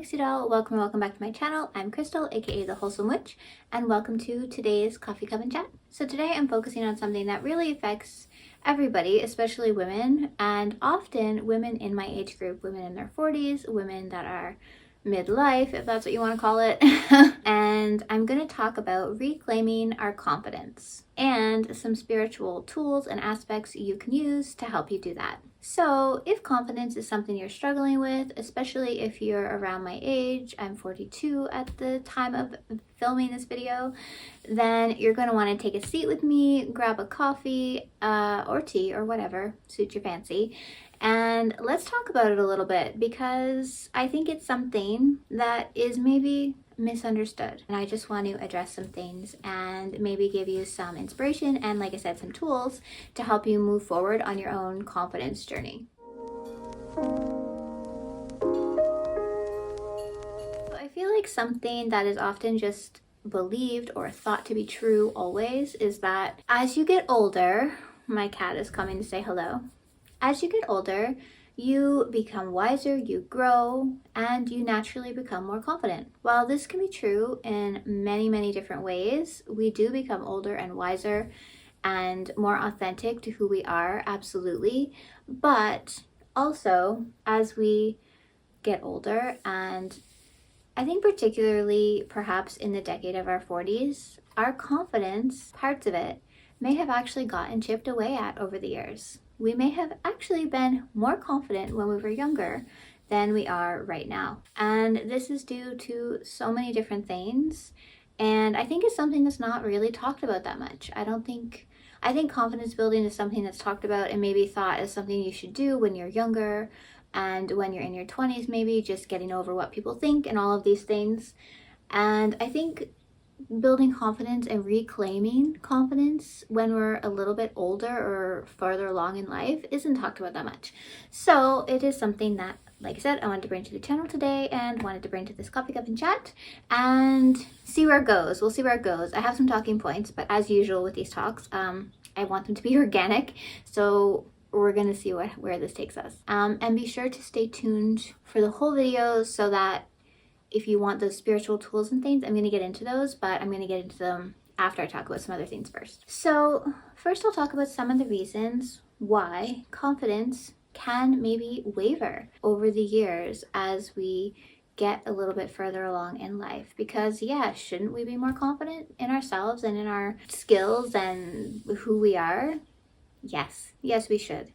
Pixie Doll. Welcome back to my channel. I'm Crystal, aka the Wholesome Witch, and welcome to today's Coffee Coven Chat. So today I'm focusing on something that really affects everybody, especially women, and often women in my age group, women in their 40s, women that are midlife, if that's what you want to call it. And I'm going to talk about reclaiming our confidence and some spiritual tools and aspects you can use to help you do that. So if confidence is something you're struggling with, especially if you're around my age, I'm 42 at the time of filming this video, then you're going to want to take a seat with me, grab a coffee or tea or whatever suits your fancy, and let's talk about it a little bit, because I think it's something that is maybe misunderstood, and I just want to address some things and maybe give you some inspiration and, like I said, some tools to help you move forward on your own confidence journey. So I feel like something that is often just believed or thought to be true always is that as you get older, my cat is coming to say hello. As you get older, you become wiser, you grow, and you naturally become more confident. While this can be true in many different ways, we do become older and wiser and more authentic to who we are, absolutely. But also, as we get older, and I think particularly perhaps in the decade of our 40s, our confidence, parts of it, may have actually gotten chipped away at over the years. We may have actually been more confident when we were younger than we are right now. And this is due to so many different things. And I think it's something that's not really talked about that much. I think confidence building is something that's talked about and maybe thought as something you should do when you're younger and when you're in your 20s, maybe just getting over what people think and all of these things. And I think building confidence and reclaiming confidence when we're a little bit older or farther along in life isn't talked about that much. So it is something that, like I said, I wanted to bring to the channel today and wanted to bring to this Coffee Coven Chat and see where it goes. We'll see where it goes. I have some talking points, but as usual with these talks, I want them to be organic. So we're going to see where this takes us. And be sure to stay tuned for the whole video so that if you want those spiritual tools and things, I'm going to get into those, but I'm going to get into them after I talk about some other things first. So first I'll talk about some of the reasons why confidence can maybe waver over the years as we get a little bit further along in life. Because yeah, shouldn't we be more confident in ourselves and in our skills and who we are? Yes, we should.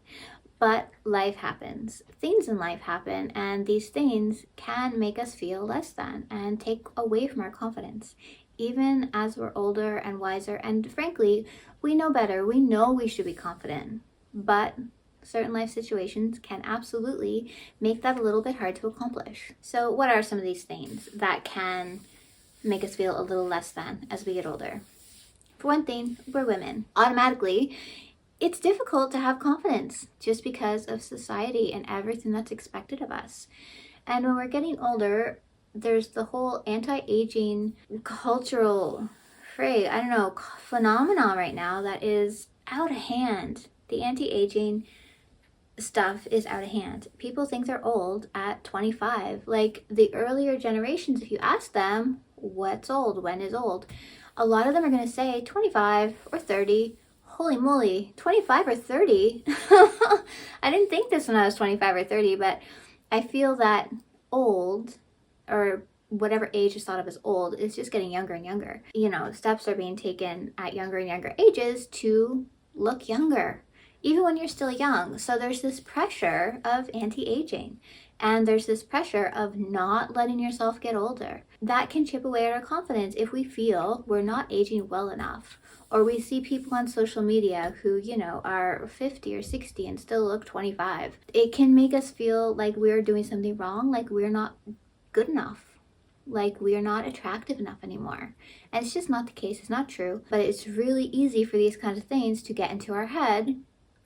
But life happens. Things in life happen, and these things can make us feel less than and take away from our confidence. Even as we're older and wiser, and frankly, we know better. We know we should be confident, but certain life situations can absolutely make that a little bit hard to accomplish. So what are some of these things that can make us feel a little less than as we get older? For one thing, we're women. Automatically, it's difficult to have confidence just because of society and everything that's expected of us. And when we're getting older, there's the whole anti-aging cultural phenomenon right now that is out of hand. The anti-aging stuff is out of hand. People think they're old at 25. Like the earlier generations, if you ask them what's old, when is old, a lot of them are going to say 25 or 30. Holy moly, 25 or 30? I didn't think this when I was 25 or 30, but I feel that old, or whatever age is thought of as old, is just getting younger and younger. You know, steps are being taken at younger and younger ages to look younger, even when you're still young. So there's this pressure of anti-aging, and there's this pressure of not letting yourself get older. That can chip away at our confidence if we feel we're not aging well enough. Or we see people on social media who, you know, are 50 or 60 and still look 25. It can make us feel like we're doing something wrong, like we're not good enough, like we're not attractive enough anymore. And it's just not the case. It's not true. But it's really easy for these kinds of things to get into our head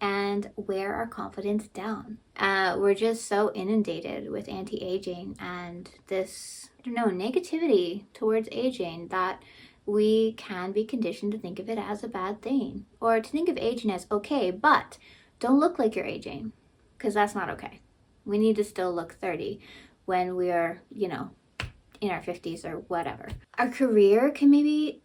and wear our confidence down. We're just so inundated with anti-aging and this, negativity towards aging that we can be conditioned to think of it as a bad thing, or to think of aging as okay, but don't look like you're aging, because that's not okay. We need to still look 30. when we are, in our 50s or whatever. Our career can maybe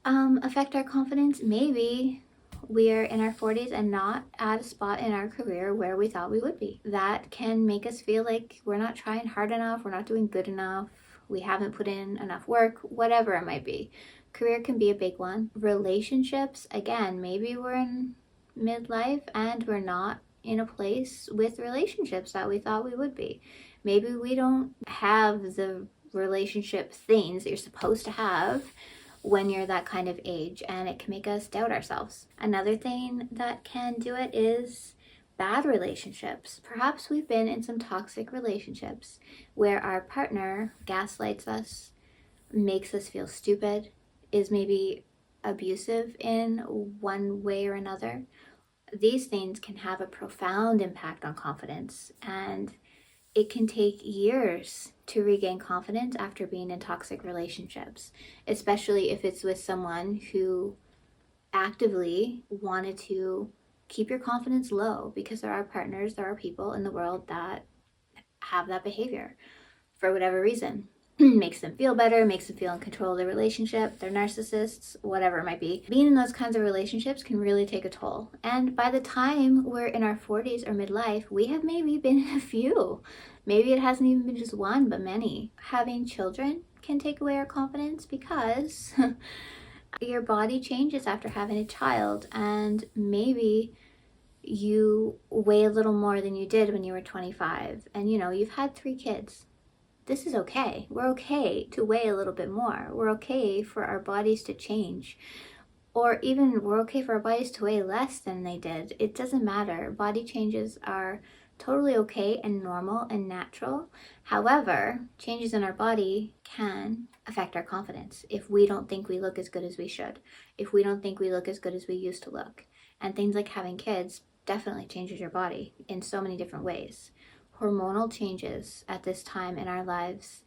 affect our confidence. Maybe we are in our 40s and not at a spot in our career where we thought we would be. That can make us feel like we're not trying hard enough, we're not doing good enough, we haven't put in enough work, whatever it might be. Career can be a big one. Relationships, again, maybe we're in midlife and we're not in a place with relationships that we thought we would be. Maybe we don't have the relationship things that you're supposed to have when you're that kind of age, and it can make us doubt ourselves. Another thing that can do it is bad relationships. Perhaps we've been in some toxic relationships where our partner gaslights us, makes us feel stupid, is maybe abusive in one way or another. These things can have a profound impact on confidence, and it can take years to regain confidence after being in toxic relationships, especially if it's with someone who actively wanted to keep your confidence low, because there are partners, there are people in the world that have that behavior for whatever reason. Makes them feel better, makes them feel in control of the relationship, they're narcissists, whatever it might be. Being in those kinds of relationships can really take a toll. And by the time we're in our 40s or midlife, we have maybe been in a few. Maybe it hasn't even been just one, but many. Having children can take away our confidence because your body changes after having a child, and maybe you weigh a little more than you did when you were 25, and you've had 3 kids. This is okay. We're okay to weigh a little bit more. We're okay for our bodies to change. Or even we're okay for our bodies to weigh less than they did. It doesn't matter. Body changes are totally okay and normal and natural. However, changes in our body can affect our confidence if we don't think we look as good as we should, if we don't think we look as good as we used to look. And things like having kids definitely changes your body in so many different ways. Hormonal changes at this time in our lives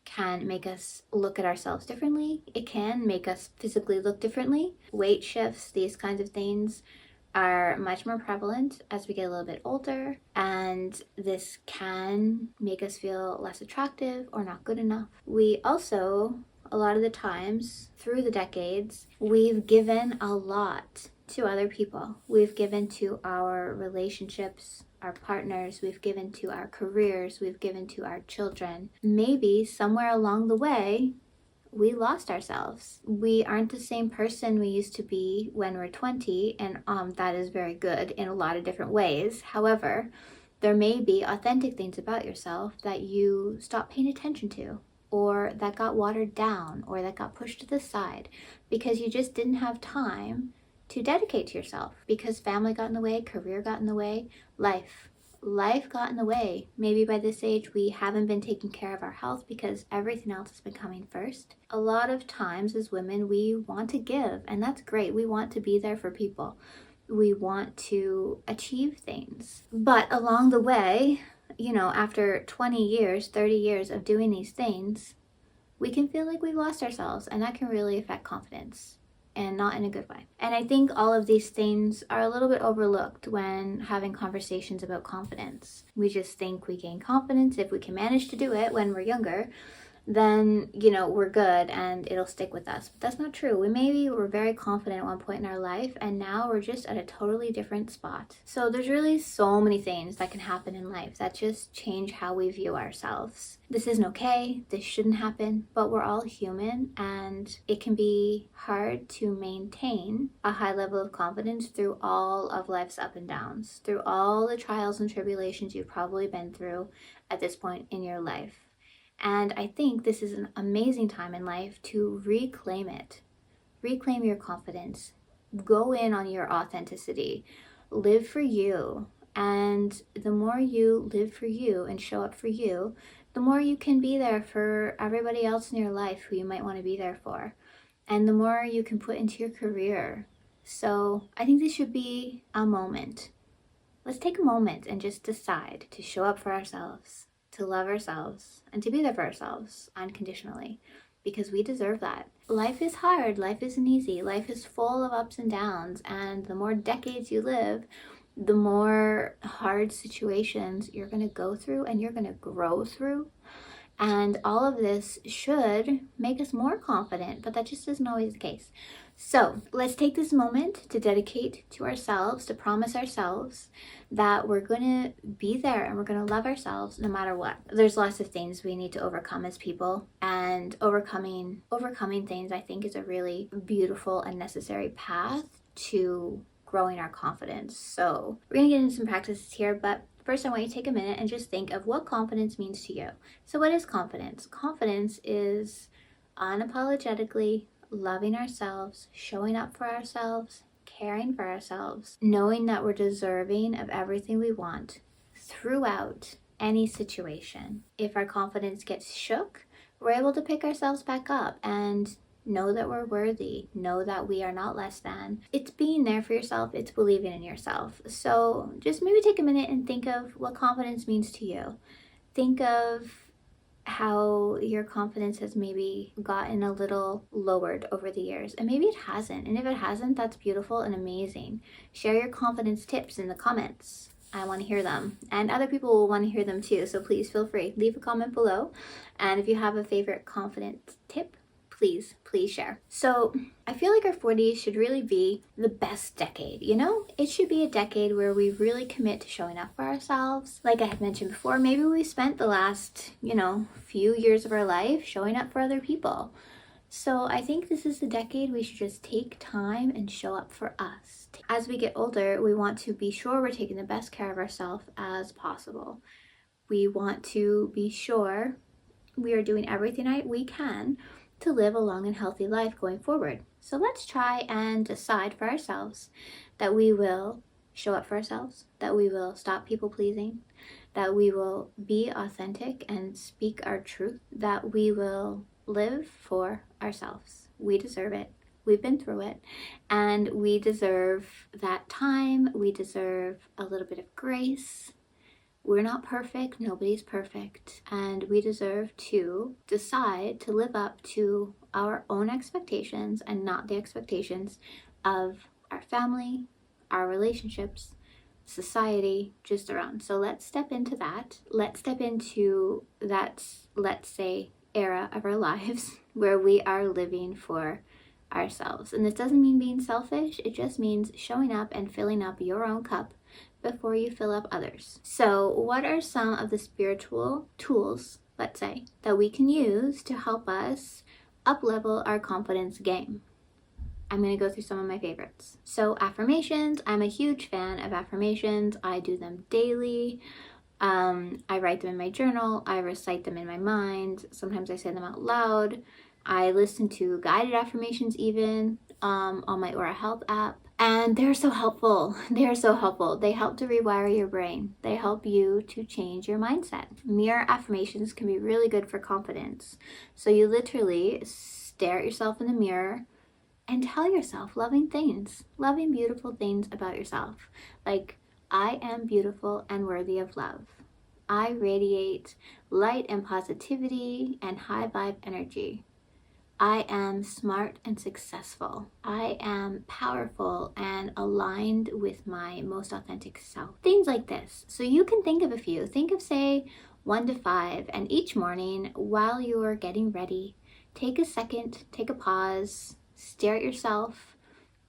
can make us look at ourselves differently. It can make us physically look differently. Weight shifts, these kinds of things are much more prevalent as we get a little bit older, and this can make us feel less attractive or not good enough. We also, a lot of the times through the decades, we've given a lot to other people. We've given to our relationships, our partners, we've given to our careers, we've given to our children. Maybe somewhere along the way, we lost ourselves. We aren't the same person we used to be when we're 20, and that is very good in a lot of different ways. However, there may be authentic things about yourself that you stopped paying attention to, or that got watered down, or that got pushed to the side because you just didn't have time to dedicate to yourself, because family got in the way, career got in the way, life got in the way. Maybe by this age we haven't been taking care of our health because everything else has been coming first. A lot of times as women, we want to give, and that's great. We want to be there for people. We want to achieve things. But along the way, after 20 years, 30 years of doing these things, we can feel like we've lost ourselves, and that can really affect confidence, and not in a good way. And I think all of these things are a little bit overlooked when having conversations about confidence. We just think we gain confidence if we can manage to do it when we're younger, then, we're good and it'll stick with us. But that's not true. We were very confident at one point in our life, and now we're just at a totally different spot. So there's really so many things that can happen in life that just change how we view ourselves. This isn't okay, this shouldn't happen, but we're all human, and it can be hard to maintain a high level of confidence through all of life's up and downs, through all the trials and tribulations you've probably been through at this point in your life. And I think this is an amazing time in life to reclaim it. Reclaim your confidence. Go in on your authenticity. Live for you. And the more you live for you and show up for you, the more you can be there for everybody else in your life who you might want to be there for. And the more you can put into your career. So I think this should be a moment. Let's take a moment and just decide to show up for ourselves, to love ourselves, and to be there for ourselves unconditionally, because we deserve that. Life is hard, life isn't easy, life is full of ups and downs, and the more decades you live, the more hard situations you're going to go through and you're going to grow through. And all of this should make us more confident, but that just isn't always the case. So let's take this moment to dedicate to ourselves, to promise ourselves that we're going to be there and we're going to love ourselves no matter what. There's lots of things we need to overcome as people, and overcoming things, I think, is a really beautiful and necessary path to growing our confidence. So we're going to get into some practices here, but first I want you to take a minute and just think of what confidence means to you. So what is confidence? Confidence is unapologetically loving ourselves, showing up for ourselves, caring for ourselves, knowing that we're deserving of everything we want throughout any situation. If our confidence gets shook, we're able to pick ourselves back up and know that we're worthy, know that we are not less than. It's being there for yourself, it's believing in yourself. So just maybe take a minute and think of what confidence means to you. Think of how your confidence has maybe gotten a little lowered over the years, and maybe it hasn't. And if it hasn't, that's beautiful and amazing. Share your confidence tips in the comments. I want to hear them, and other people will want to hear them too, so please feel free, leave a comment below. And if you have a favorite confidence tip, please share. So I feel like our 40s should really be the best decade, you know? It should be a decade where we really commit to showing up for ourselves. Like I had mentioned before, maybe we spent the last, few years of our life showing up for other people. So I think this is the decade we should just take time and show up for us. As we get older, we want to be sure we're taking the best care of ourselves as possible. We want to be sure we are doing everything we can to live a long and healthy life going forward. So let's try and decide for ourselves that we will show up for ourselves, that we will stop people pleasing, that we will be authentic and speak our truth, that we will live for ourselves. We deserve it. We've been through it, and we deserve that time. We deserve a little bit of grace. We're not perfect, nobody's perfect, and we deserve to decide to live up to our own expectations and not the expectations of our family, our relationships, society, just around. So let's step into that. Let's step into that, let's say, era of our lives where we are living for ourselves. And this doesn't mean being selfish, it just means showing up and filling up your own cup before you fill up others. So what are some of the spiritual tools, let's say, that we can use to help us up-level our confidence game? I'm going to go through some of my favorites. So affirmations, I'm a huge fan of affirmations. I do them daily. I write them in my journal. I recite them in my mind. Sometimes I say them out loud. I listen to guided affirmations even on my Aura Health app. And they're so helpful. They're so helpful. They help to rewire your brain. They help you to change your mindset. Mirror affirmations can be really good for confidence. So you literally stare at yourself in the mirror and tell yourself loving things, loving beautiful things about yourself. Like, I am beautiful and worthy of love. I radiate light and positivity and high vibe energy. I am smart and successful. I am powerful and aligned with my most authentic self. Things like this. So you can think of a few. Think of, say, 1 to 5, and each morning while you're getting ready, take a second, take a pause, stare at yourself,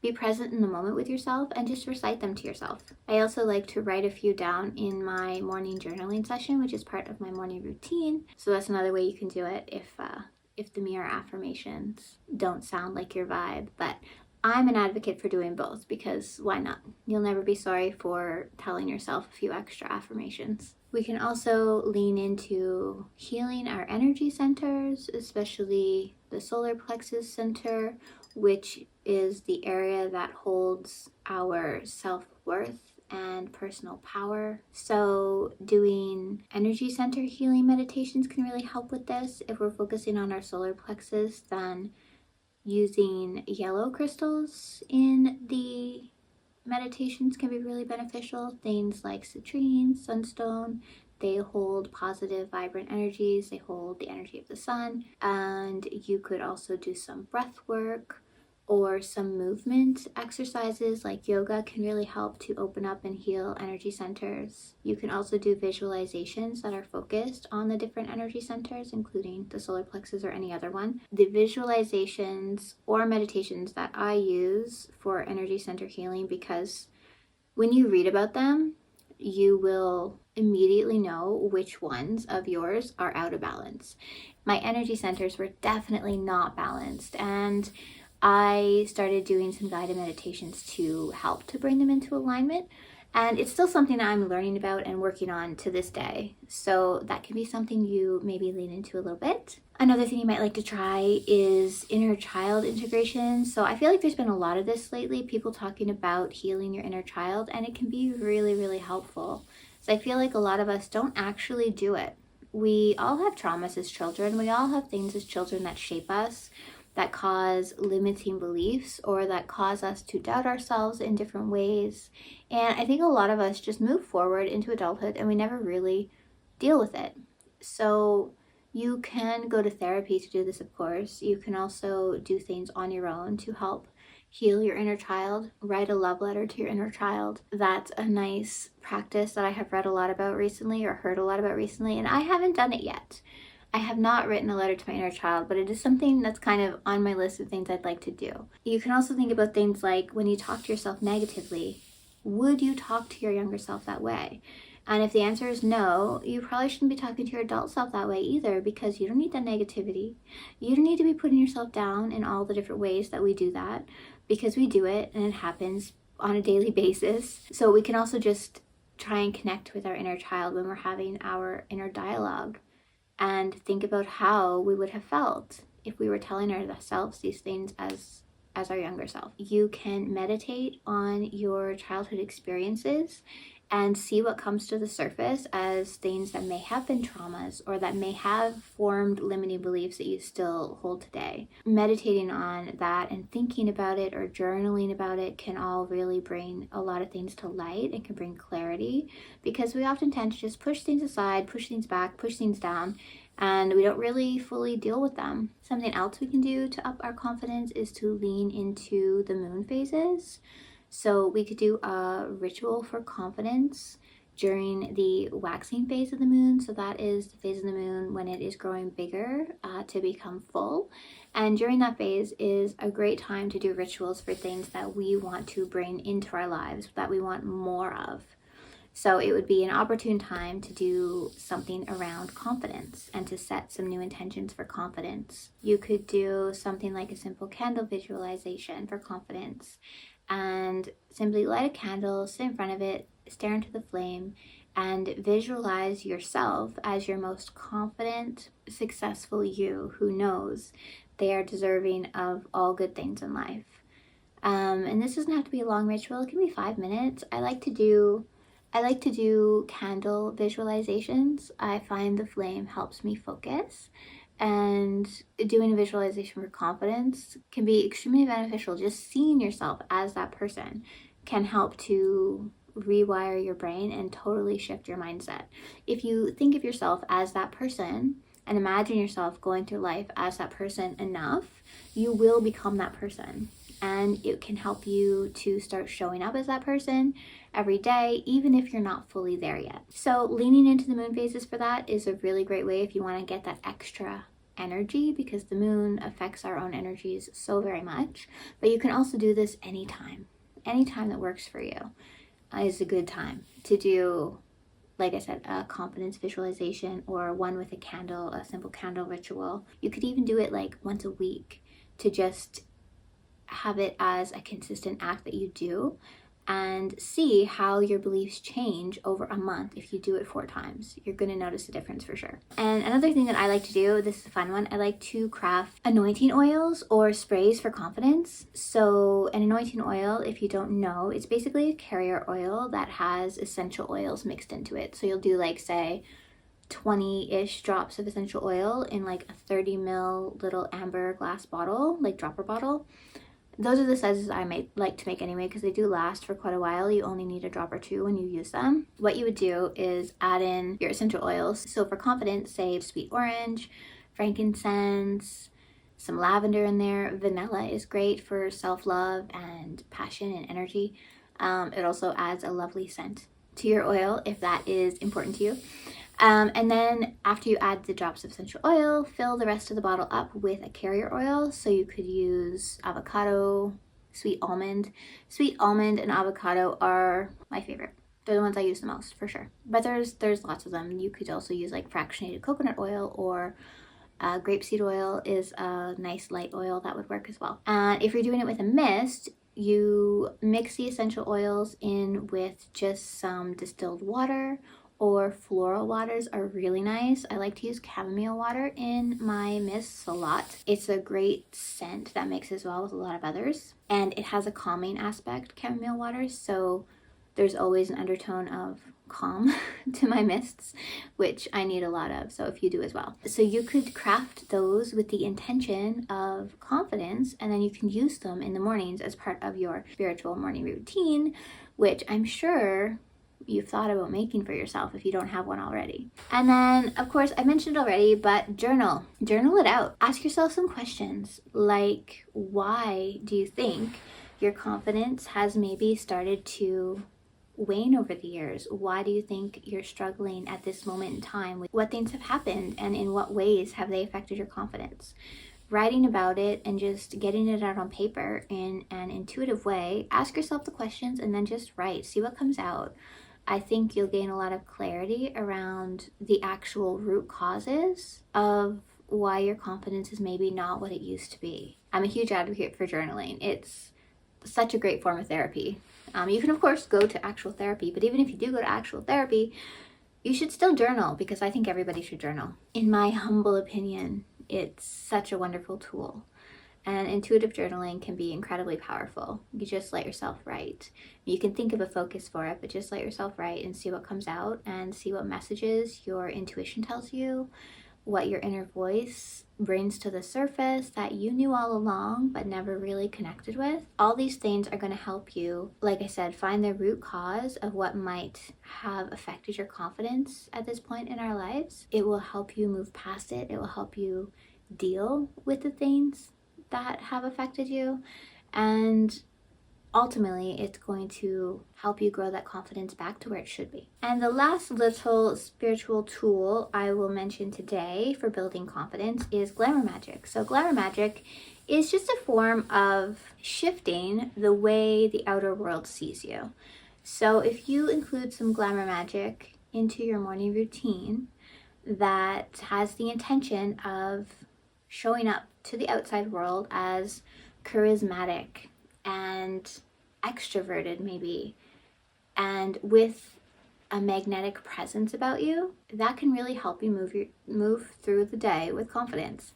be present in the moment with yourself, and just recite them to yourself. I also like to write a few down in my morning journaling session, which is part of my morning routine. So that's another way you can do it if the mirror affirmations don't sound like your vibe. But I'm an advocate for doing both, because why not? You'll never be sorry for telling yourself a few extra affirmations. We can also lean into healing our energy centers, especially the solar plexus center, which is the area that holds our self-worth and personal power. So doing energy center healing meditations can really help with this. If we're focusing on our solar plexus, then using yellow crystals in the meditations can be really beneficial. Things like citrine, sunstone, they hold positive, vibrant energies. They hold the energy of the sun. And you could also do some breath work or some movement exercises like yoga can really help to open up and heal energy centers. You can also do visualizations that are focused on the different energy centers, including the solar plexus or any other one. The visualizations or meditations that I use for energy center healing, because when you read about them, you will immediately know which ones of yours are out of balance. My energy centers were definitely not balanced, and I started doing some guided meditations to help to bring them into alignment. And it's still something that I'm learning about and working on to this day. So that can be something you maybe lean into a little bit. Another thing you might like to try is inner child integration. So I feel like there's been a lot of this lately, people talking about healing your inner child, and it can be really, really helpful. So I feel like a lot of us don't actually do it. We all have traumas as children. We all have things as children that shape us, that cause limiting beliefs, or that cause us to doubt ourselves in different ways. And I think a lot of us just move forward into adulthood and we never really deal with it. So you can go to therapy to do this, of course. You can also do things on your own to help heal your inner child. Write a love letter to your inner child. That's a nice practice that I have read a lot about recently, or heard a lot about recently, and I haven't done it yet. I have not written a letter to my inner child, but it is something that's kind of on my list of things I'd like to do. You can also think about things like, when you talk to yourself negatively, would you talk to your younger self that way? And if the answer is no, you probably shouldn't be talking to your adult self that way either, because you don't need that negativity. You don't need to be putting yourself down in all the different ways that we do that, because we do it and it happens on a daily basis. So we can also just try and connect with our inner child when we're having our inner dialogue, and think about how we would have felt if we were telling ourselves these things as our younger self. You can meditate on your childhood experiences and see what comes to the surface as things that may have been traumas, or that may have formed limiting beliefs that you still hold today. Meditating on that and thinking about it or journaling about it can all really bring a lot of things to light and can bring clarity, because we often tend to just push things aside, push things back, push things down, and we don't really fully deal with them. Something else we can do to up our confidence is to lean into the moon phases. So we could do a ritual for confidence during the waxing phase of the moon. So that is the phase of the moon when it is growing bigger to become full. And during that phase is a great time to do rituals for things that we want to bring into our lives, that we want more of. So it would be an opportune time to do something around confidence and to set some new intentions for confidence. You could do something like a simple candle visualization for confidence, and simply light a candle, sit in front of it, stare into the flame, and visualize yourself as your most confident, successful you who knows they are deserving of all good things in life. And this doesn't have to be a long ritual. It can be 5 minutes. I like to do candle visualizations. I find the flame helps me focus, and doing a visualization for confidence can be extremely beneficial. Just seeing yourself as that person can help to rewire your brain and totally shift your mindset. If you think of yourself as that person and imagine yourself going through life as that person enough, you will become that person. And it can help you to start showing up as that person every day, even if you're not fully there yet. So leaning into the moon phases for that is a really great way if you want to get that extra energy, because the moon affects our own energies so very much. But you can also do this anytime that works for you is a good time to do, like I said, a confidence visualization, or one with a candle, a simple candle ritual. You could even do it like once a week to just have it as a consistent act that you do, and see how your beliefs change over a month. If you do it 4 times, you're going to notice a difference for sure. And another thing that I like to do, this is a fun one, I like to craft anointing oils or sprays for confidence. So an anointing oil, if you don't know, it's basically a carrier oil that has essential oils mixed into it. So you'll do like, say, 20-ish drops of essential oil in like a 30 ml little amber glass bottle, like dropper bottle. Those are the sizes I like to make anyway, because they do last for quite a while. You only need a drop or 2 when you use them. What you would do is add in your essential oils. So for confidence, say sweet orange, frankincense, some lavender in there. Vanilla is great for self-love and passion and energy. It also adds a lovely scent to your oil if that is important to you. And then after you add the drops of essential oil, fill the rest of the bottle up with a carrier oil. So you could use avocado, sweet almond. Sweet almond and avocado are my favorite. They're the ones I use the most for sure. But there's lots of them. You could also use like fractionated coconut oil, or grapeseed oil is a nice light oil that would work as well. And if you're doing it with a mist, you mix the essential oils in with just some distilled water, or floral waters are really nice. I like to use chamomile water in my mists a lot. It's a great scent that mixes well with a lot of others, and it has a calming aspect, chamomile water, so there's always an undertone of calm to my mists, which I need a lot of, so if you do as well. So you could craft those with the intention of confidence, and then you can use them in the mornings as part of your spiritual morning routine, which I'm sure you've thought about making for yourself if you don't have one already. And then, of course, I mentioned it already, but journal it out. Ask yourself some questions like, why do you think your confidence has maybe started to wane over the years? Why do you think you're struggling at this moment in time? What things have happened, and in what ways have they affected your confidence? Writing about it and just getting it out on paper in an intuitive way. Ask yourself the questions and then just write. See what comes out. I think you'll gain a lot of clarity around the actual root causes of why your confidence is maybe not what it used to be. I'm a huge advocate for journaling. It's such a great form of therapy. You can, of course, go to actual therapy, but even if you do go to actual therapy, you should still journal, because I think everybody should journal. In my humble opinion, it's such a wonderful tool. And intuitive journaling can be incredibly powerful. You just let yourself write. You can think of a focus for it, but just let yourself write and see what comes out, and see what messages your intuition tells you, what your inner voice brings to the surface that you knew all along but never really connected with. All these things are going to help you, like I said, find the root cause of what might have affected your confidence at this point in our lives. It will help you move past it. It will help you deal with the things that have affected you, and ultimately it's going to help you grow that confidence back to where it should be. And the last little spiritual tool I will mention today for building confidence is glamour magic. So glamour magic is just a form of shifting the way the outer world sees you. So if you include some glamour magic into your morning routine that has the intention of showing up to the outside world as charismatic and extroverted maybe, and with a magnetic presence about you, that can really help you move through the day with confidence.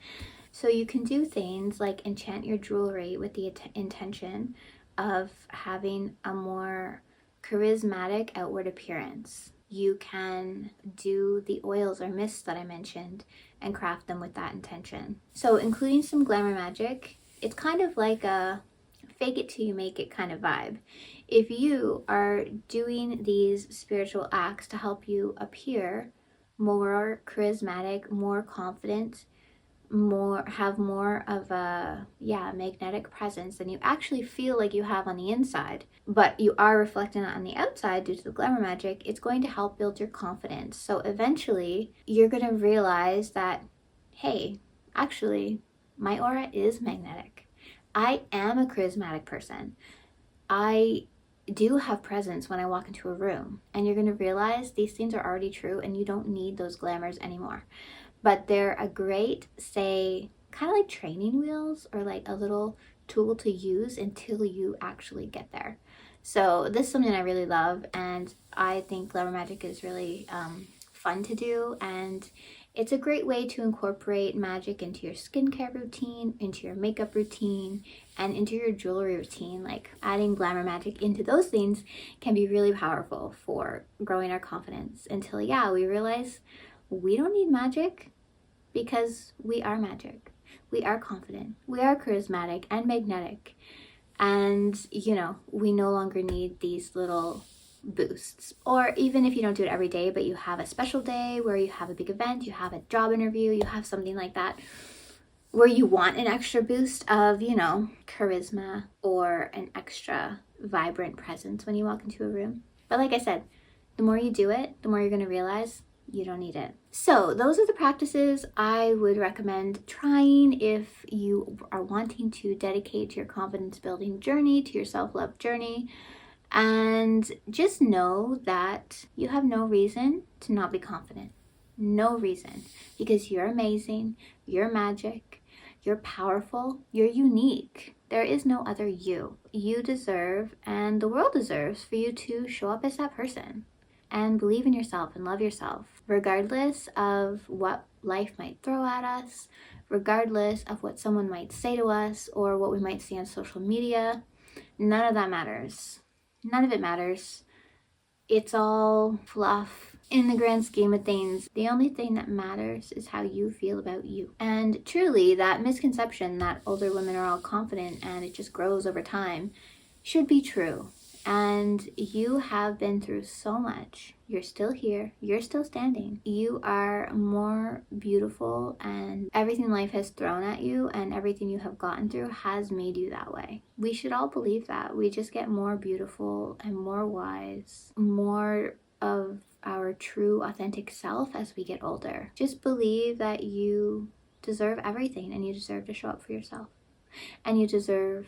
So you can do things like enchant your jewelry with the intention of having a more charismatic outward appearance. You can do the oils or mists that I mentioned and craft them with that intention. So including some glamour magic, it's kind of like a fake it till you make it kind of vibe. If you are doing these spiritual acts to help you appear more charismatic, more confident, have more of a magnetic presence than you actually feel like you have on the inside, but you are reflecting it on the outside due to the glamour magic, it's going to help build your confidence. So eventually you're going to realize that, hey, actually my aura is magnetic. I am a charismatic person. I do have presence when I walk into a room, and you're going to realize these things are already true and you don't need those glamours anymore. But they're a great, say, kind of like training wheels, or like a little tool to use until you actually get there. So this is something I really love, and I think glamour magic is really fun to do, and it's a great way to incorporate magic into your skincare routine, into your makeup routine, and into your jewelry routine. Like adding glamour magic into those things can be really powerful for growing our confidence until, we realize we don't need magic because we are magic. We are confident. We are charismatic and magnetic. And, we no longer need these little boosts. Or even if you don't do it every day, but you have a special day where you have a big event, you have a job interview, you have something like that, where you want an extra boost of, you know, charisma or an extra vibrant presence when you walk into a room. But like I said, the more you do it, the more you're going to realize you don't need it. So those are the practices I would recommend trying if you are wanting to dedicate to your confidence building journey, to your self-love journey. And just know that you have no reason to not be confident. No reason. Because you're amazing, you're magic, you're powerful, you're unique. There is no other you. You deserve, and the world deserves, for you to show up as that person and believe in yourself and love yourself, regardless of what life might throw at us, regardless of what someone might say to us or what we might see on social media. None of that matters. None of it matters. It's all fluff in the grand scheme of things. The only thing that matters is how you feel about you. And truly, that misconception that older women are all confident and it just grows over time should be true. And you have been through so much. You're still here. You're still standing. You are more beautiful, and everything life has thrown at you and everything you have gotten through has made you that way. We should all believe that. We just get more beautiful and more wise, more of our true authentic self as we get older. Just believe that you deserve everything, and you deserve to show up for yourself, and you deserve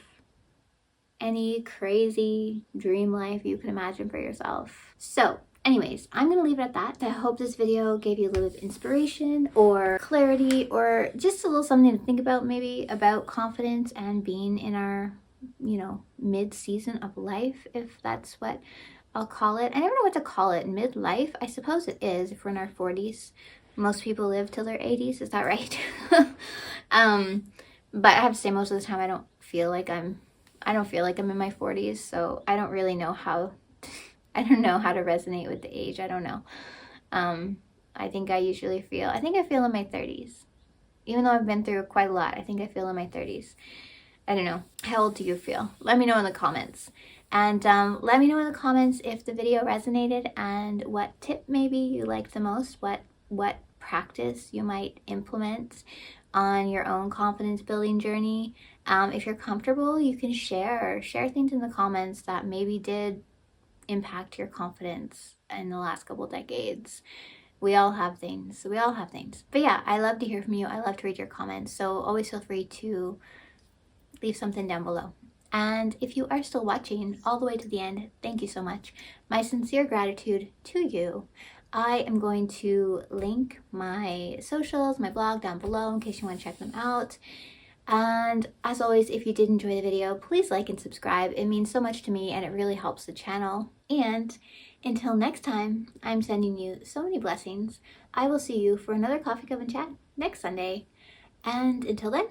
any crazy dream life you can imagine for yourself. So anyways, I'm gonna leave it at that. I hope this video gave you a little bit of inspiration or clarity, or just a little something to think about, maybe about confidence and being in our, you know, mid-season of life, if that's what I'll call it. I never know what to call it. Midlife? I suppose it is if we're in our 40s. Most people live till their 80s, is that right? But I have to say, most of the time I don't feel like I'm in my 40s, so I don't really know how I don't know how to resonate with the age. I don't know. I think I feel in my 30s. Even though I've been through quite a lot, I think I feel in my 30s. I don't know. How old do you feel? Let me know in the comments. And let me know in the comments if the video resonated and what tip maybe you liked the most, what practice you might implement on your own confidence building journey. If you're comfortable, you can share things in the comments that maybe did impact your confidence in the last couple decades. We all have things. But yeah, I love to hear from you. I love to read your comments. So always feel free to leave something down below. And if you are still watching all the way to the end, thank you so much. My sincere gratitude to you. I am going to link my socials, my blog down below in case you want to check them out. And as always, if you did enjoy the video, please like and subscribe. It means so much to me and it really helps the channel. And until next time, I'm sending you so many blessings. I will see you for another Coffee Coven Chat next Sunday. And until then,